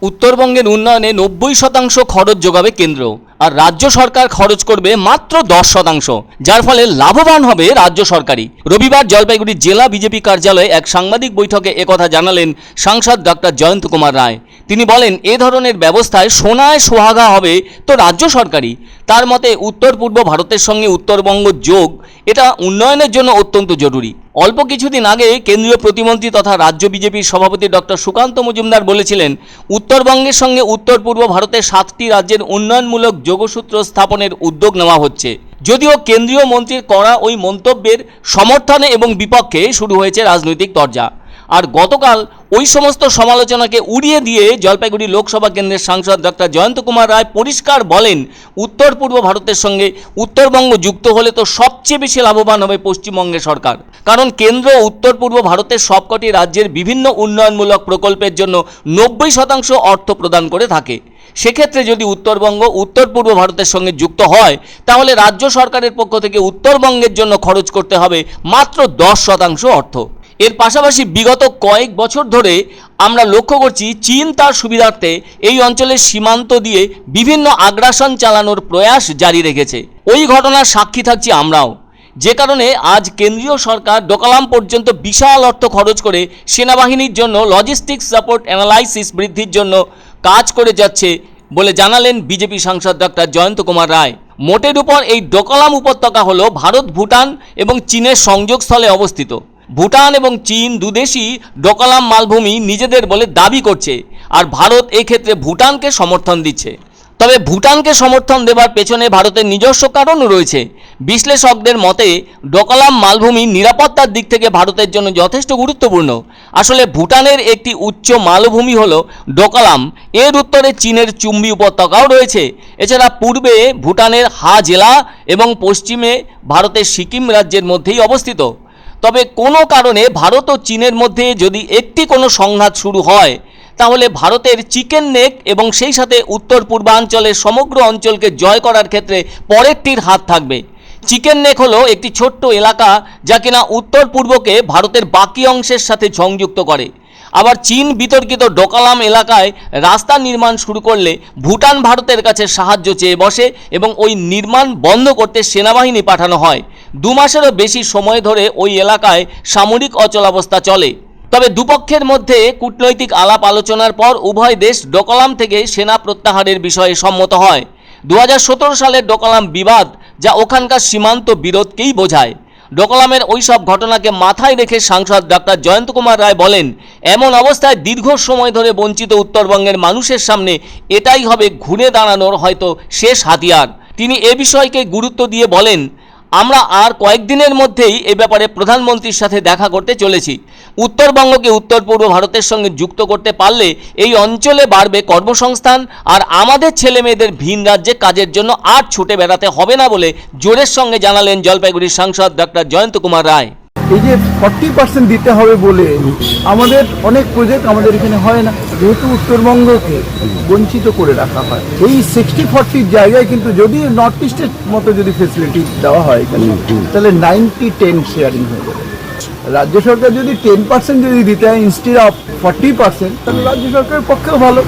উত্তরবঙ্গের উন্নয়নে 90% খরচ যোগাবে কেন্দ্র আর রাজ্য সরকার খরচ করবে মাত্র 10%, যার ফলে লাভবান হবে রাজ্য সরকারই। রবিবার জলপাইগুড়ি জেলা বিজেপি কার্যালয়ে এক সাংবাদিক বৈঠকে একথা জানালেন সাংসদ ডক্টর জয়ন্ত কুমার রায়। তিনি বলেন, এ ধরনের ব্যবস্থায় সোনায় সোহাগা হবে তো রাজ্য সরকারই। তার মতে উত্তর পূর্ব ভারতের সঙ্গে উত্তরবঙ্গ যোগ এটা উন্নয়নের জন্য অত্যন্ত জরুরি। অল্প কিছুদিন আগে কেন্দ্রীয় প্রতিমন্ত্রী তথা রাজ্য বিজেপির সভাপতি ডক্টর সুকান্ত মজুমদার বলেছিলেন, উত্তরবঙ্গের সঙ্গে উত্তর পূর্ব ভারতের 7টি রাজ্যের উন্নয়নমূলক যোগসূত্র স্থাপনের উদ্যোগ নেওয়া হচ্ছে। যদিও কেন্দ্রীয় মন্ত্রীর করা ওই মন্তব্যের সমর্থনে এবং বিপক্ষে শুরু হয়েছে রাজনৈতিক তরজা। আর গতকাল ওই সমস্ত সমালোচনাকে উড়িয়ে দিয়ে জলপাইগুড়ি লোকসভা কেন্দ্রের সাংসদ ডক্টর জয়ন্ত কুমার রায় পরিষ্কার বলেন, উত্তর পূর্ব ভারতের সঙ্গে উত্তরবঙ্গ যুক্ত হলে তো সবচেয়ে বেশি লাভবান হবে পশ্চিমবঙ্গের সরকার। কারণ কেন্দ্র উত্তর পূর্ব ভারতের সবকটি রাজ্যের বিভিন্ন উন্নয়নমূলক প্রকল্পের জন্য 90% অর্থ প্রদান করে থাকে। সেক্ষেত্রে যদি উত্তরবঙ্গ উত্তর পূর্ব ভারতের সঙ্গে যুক্ত হয়, তাহলে রাজ্য সরকারের পক্ষ থেকে উত্তরবঙ্গের জন্য খরচ করতে হবে মাত্র 10% অর্থ। এর পাশাপাশি বিগত কয়েক বছর ধরে আমরা লক্ষ্য করছি চীন তার সুবিধার্থে এই অঞ্চলের সীমান্ত দিয়ে বিভিন্ন আগ্রাসন চালানোর প্রয়াস জারি রেখেছে। ওই ঘটনার সাক্ষী থাকছি আমরাও, যে কারণে আজ কেন্দ্রীয় সরকার ডোকলাম পর্যন্ত বিশাল অর্থ খরচ করে সেনাবাহিনীর জন্য লজিস্টিক্স সাপোর্ট অ্যানালাইসিস বৃদ্ধির জন্য কাজ করে যাচ্ছে বলে জানালেন বিজেপি সাংসদ ডক্টর জয়ন্ত কুমার রায়। মোটের উপর এই ডোকলাম উপত্যকা হলো ভারত, ভুটান এবং চীনের সংযোগস্থলে অবস্থিত। ভুটান এবং চীন দুদেশই ডোকলাম মালভূমি নিজেদের বলে দাবি করছে, আর ভারত এক্ষেত্রে ভুটানকে সমর্থন দিচ্ছে। তবে ভুটানকে সমর্থন দেবার পেছনে ভারতের নিজস্ব কারণও রয়েছে। বিশ্লেষকদের মতে ডোকলাম মালভূমি নিরাপত্তার দিক থেকে ভারতের জন্য যথেষ্ট গুরুত্বপূর্ণ। আসলে ভুটানের একটি উচ্চ মালভূমি হলো ডোকলাম, এর উত্তরে চীনের চুম্বি উপত্যকাও রয়েছে। এছাড়া পূর্বে ভুটানের হা জেলা এবং পশ্চিমে ভারতের সিকিম রাজ্যের মধ্যেই অবস্থিত। তবে কোনো কারণে ভারত ও চীনের মধ্যে যদি কোনো সংঘাত শুরু হয়, তাহলে ভারতের চিকেন নেক এবং সেই সাথে উত্তর পূর্বাঞ্চলের সমগ্র অঞ্চলকে জয় করার ক্ষেত্রে পরেরটির হাত থাকবে। চিকেন নেক হলো একটি ছোট্ট এলাকা যা কিনা উত্তর পূর্বকে ভারতের বাকি অংশের সাথে সংযুক্ত করে। আবার চীন বিতর্কিত ডোকলাম এলাকায় রাস্তা নির্মাণ শুরু করলে ভুটান ভারতের কাছে সাহায্য চেয়ে বসে এবং ওই নির্মাণ বন্ধ করতে সেনাবাহিনী পাঠানো হয়। 2 মাসেরও বেশি সময় ধরে ওই এলাকায় সামরিক অচলাবস্থা চলে। তবে দুপক্ষের মধ্যে কূটনৈতিক আলাপ আলোচনার পর উভয় দেশ ডোকলাম থেকে সেনা প্রত্যাহারের বিষয়ে সম্মত হয়। 2017 সালের ডোকলাম বিবাদ, যা ওখানকার সীমান্ত বিরোধকেই বোঝায়। ডোকলামের ওই সব ঘটনাকে মাথায় রেখে সাংসদ ডক্টর জয়ন্ত কুমার রায় বলেন, এমন অবস্থায় দীর্ঘ সময় ধরে বঞ্চিত উত্তরবঙ্গের মানুষের সামনে এটাই হবে ঘুরে দাঁড়ানোর হয়তো শেষ হাতিয়ার। তিনি এ বিষয়কে গুরুত্ব দিয়ে বলেন, আমরা আর কয়েকদিনের মধ্যেই এ ব্যাপারে প্রধানমন্ত্রীর সাথে দেখা করতে চলেছি। উত্তরবঙ্গকে উত্তর পূর্ব ভারতের সঙ্গে যুক্ত করতে পারলে এই অঞ্চলে বাড়বে কর্মসংস্থান, আর আমাদের ছেলে মেয়েদের ভিন রাজ্যে কাজের জন্য আর ছুটে বেড়াতে হবে না বলে জোরের সঙ্গে জানালেন জলপাইগুড়ির সাংসদ ডক্টর জয়ন্ত কুমার রায়। এই যে 40% দিতে হবে বলে আমাদের অনেক প্রজেক্ট আমাদের এখানে হয় না, যেহেতু উত্তরবঙ্গকে বঞ্চিত করে রাখা হয়। এই 60-40 জায়গায় কিন্তু যদি নর্থ ইস্টের মতো যদি ফেসিলিটি দেওয়া হয় এখানে, তাহলে 90-10 শেয়ারিং হয়ে যাবে। রাজ্য সরকার যদি 10% যদি দিতে হয় ইনস্টেড অফ 40%, তাহলে রাজ্য সরকারের পক্ষেও ভালো।